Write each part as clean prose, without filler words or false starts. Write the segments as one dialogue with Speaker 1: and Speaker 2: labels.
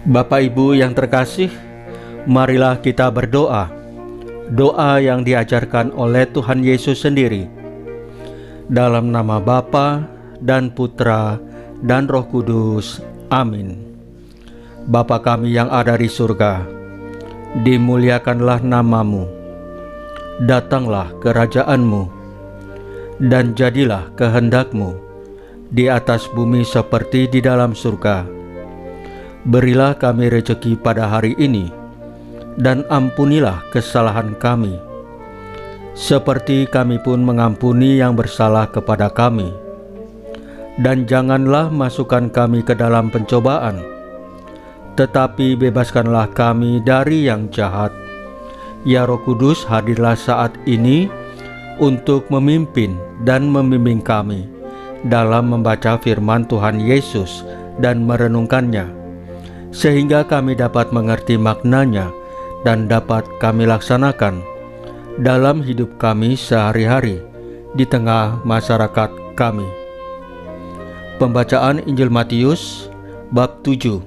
Speaker 1: Bapak Ibu yang terkasih, marilah kita berdoa. Doa yang diajarkan oleh Tuhan Yesus sendiri. Dalam nama Bapa dan Putra dan Roh Kudus. Amin. Bapa kami yang ada di surga, dimuliakanlah namamu. Datanglah kerajaan-Mu, dan jadilah kehendak-Mu di atas bumi seperti di dalam surga. Berilah kami rezeki pada hari ini, dan ampunilah kesalahan kami, seperti kami pun mengampuni yang bersalah kepada kami. Dan janganlah masukkan kami ke dalam pencobaan, tetapi bebaskanlah kami dari yang jahat. Ya Roh Kudus, hadirlah saat ini untuk memimpin dan membimbing kami dalam membaca firman Tuhan Yesus dan merenungkannya, sehingga kami dapat mengerti maknanya dan dapat kami laksanakan dalam hidup kami sehari-hari di tengah masyarakat kami. Pembacaan Injil Matius bab 7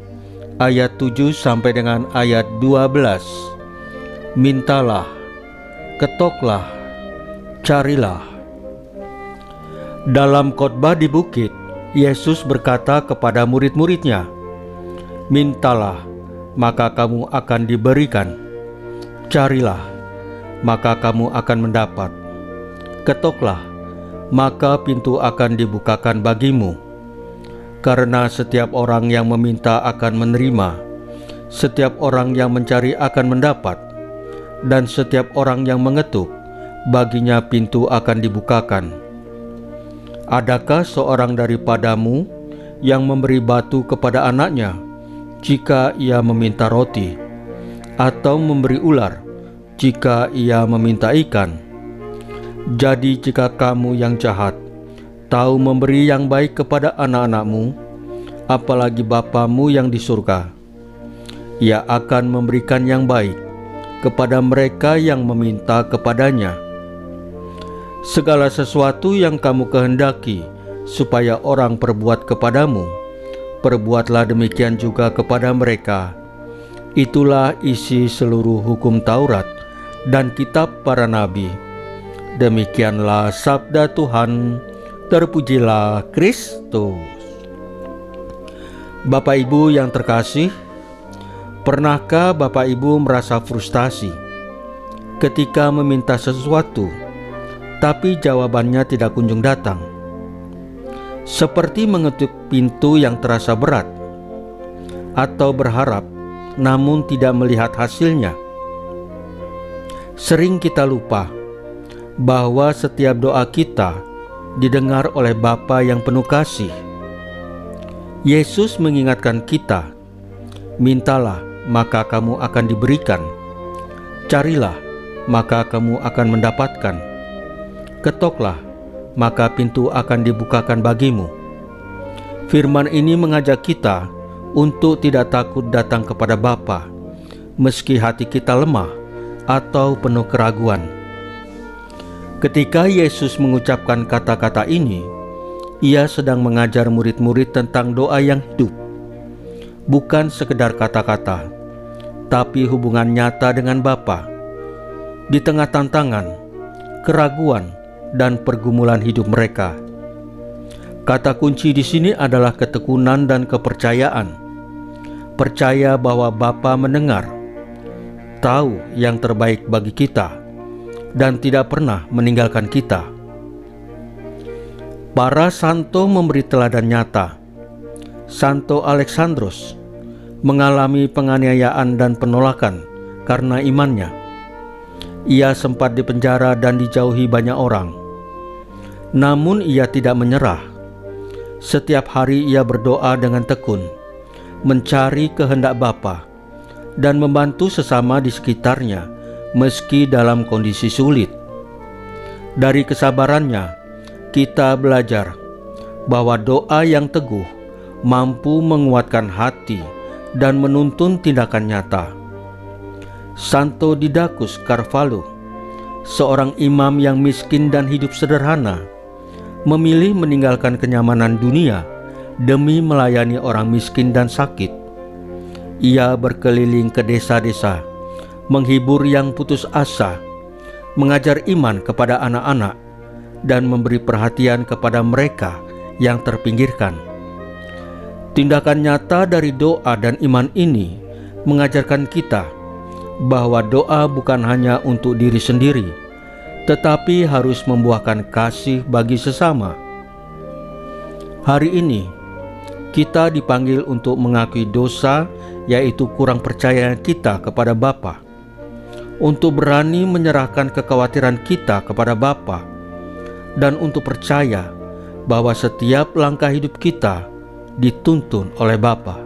Speaker 1: ayat 7 sampai dengan ayat 12. Mintalah, ketoklah, carilah. Dalam khotbah di bukit, Yesus berkata kepada murid-muridnya, "Mintalah, maka kamu akan diberikan. Carilah, maka kamu akan mendapat. Ketoklah, maka pintu akan dibukakan bagimu. Karena setiap orang yang meminta akan menerima, setiap orang yang mencari akan mendapat, dan setiap orang yang mengetuk, baginya pintu akan dibukakan. Adakah seorang daripadamu yang memberi batu kepada anaknya jika ia meminta roti, atau memberi ular jika ia meminta ikan? Jadi jika kamu yang jahat tahu memberi yang baik kepada anak-anakmu, apalagi Bapamu yang di surga, Ia akan memberikan yang baik kepada mereka yang meminta kepadanya. Segala sesuatu yang kamu kehendaki supaya orang perbuat kepadamu, perbuatlah demikian juga kepada mereka. Itulah isi seluruh hukum Taurat dan kitab para nabi." Demikianlah sabda Tuhan. Terpujilah Kristus. Bapak Ibu yang terkasih, pernahkah Bapak Ibu merasa frustasi ketika meminta sesuatu, tapi jawabannya tidak kunjung datang? Seperti mengetuk pintu yang terasa berat, atau berharap namun tidak melihat hasilnya. Sering kita lupa bahwa setiap doa kita didengar oleh Bapa yang penuh kasih. Yesus mengingatkan kita, "Mintalah, maka kamu akan diberikan. Carilah, maka kamu akan mendapatkan. Ketoklah, maka pintu akan dibukakan bagimu." Firman ini mengajak kita untuk tidak takut datang kepada Bapa, meski hati kita lemah atau penuh keraguan. Ketika Yesus mengucapkan kata-kata ini, Ia sedang mengajar murid-murid tentang doa yang hidup. Bukan sekedar kata-kata, tapi hubungan nyata dengan Bapa. Di tengah tantangan, keraguan, dan pergumulan hidup mereka. Kata kunci di sini adalah ketekunan dan kepercayaan. Percaya bahwa Bapa mendengar, tahu yang terbaik bagi kita, dan tidak pernah meninggalkan kita. Para santo memberi teladan nyata. Santo Alexandros mengalami penganiayaan dan penolakan karena imannya. Ia sempat dipenjara dan dijauhi banyak orang. Namun ia tidak menyerah. Setiap hari ia berdoa dengan tekun, mencari kehendak Bapa, dan membantu sesama di sekitarnya meski dalam kondisi sulit. Dari kesabarannya, kita belajar bahwa doa yang teguh mampu menguatkan hati dan menuntun tindakan nyata. Santo Didacus Carvalho, seorang imam yang miskin dan hidup sederhana, memilih meninggalkan kenyamanan dunia demi melayani orang miskin dan sakit. Ia berkeliling ke desa-desa, menghibur yang putus asa, mengajar iman kepada anak-anak, dan memberi perhatian kepada mereka yang terpinggirkan. Tindakan nyata dari doa dan iman ini mengajarkan kita bahwa doa bukan hanya untuk diri sendiri, tetapi harus membuahkan kasih bagi sesama. Hari ini, kita dipanggil untuk mengakui dosa, yaitu kurang percaya kita kepada Bapa, untuk berani menyerahkan kekhawatiran kita kepada Bapa, dan untuk percaya bahwa setiap langkah hidup kita dituntun oleh Bapa.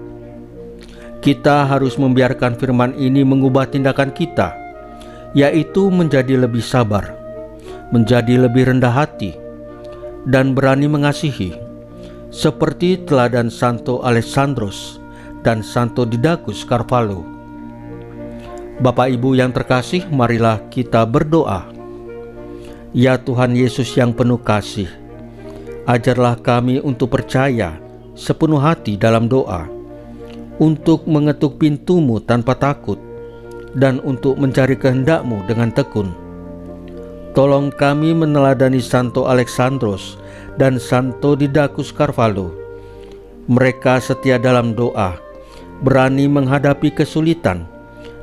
Speaker 1: Kita harus membiarkan firman ini mengubah tindakan kita, yaitu menjadi lebih sabar, menjadi lebih rendah hati, dan berani mengasihi, seperti teladan Santo Alexandros dan Santo Didacus Carvalho. Bapak Ibu yang terkasih, marilah kita berdoa. Ya Tuhan Yesus yang penuh kasih, ajarlah kami untuk percaya sepenuh hati dalam doa, untuk mengetuk pintu-Mu tanpa takut, dan untuk mencari kehendak-Mu dengan tekun. Tolong kami meneladani Santo Alexandros dan Santo Didacus Carvalho. Mereka setia dalam doa, berani menghadapi kesulitan,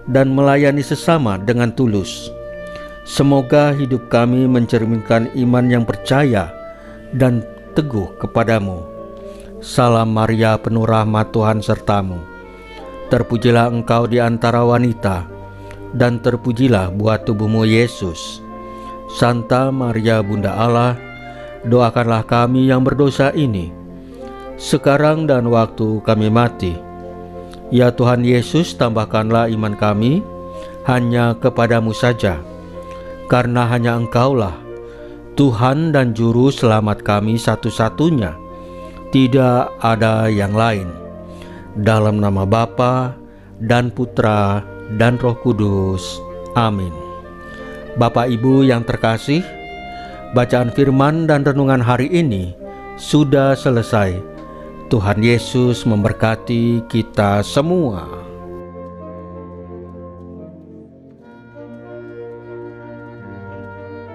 Speaker 1: dan melayani sesama dengan tulus. Semoga hidup kami mencerminkan iman yang percaya dan teguh kepadamu. Salam Maria, penuh rahmat, Tuhan sertamu. Terpujilah engkau di antara wanita, dan terpujilah buah tubuhmu Yesus. Santa Maria Bunda Allah, doakanlah kami yang berdosa ini, sekarang dan waktu kami mati. Ya Tuhan Yesus, tambahkanlah iman kami hanya kepadamu saja, karena hanya Engkaulah Tuhan dan Juru Selamat kami satu-satunya, tidak ada yang lain. Dalam nama Bapa dan Putra dan Roh Kudus. Amin. Bapak Ibu yang terkasih, bacaan firman dan renungan hari ini sudah selesai. Tuhan Yesus memberkati kita semua.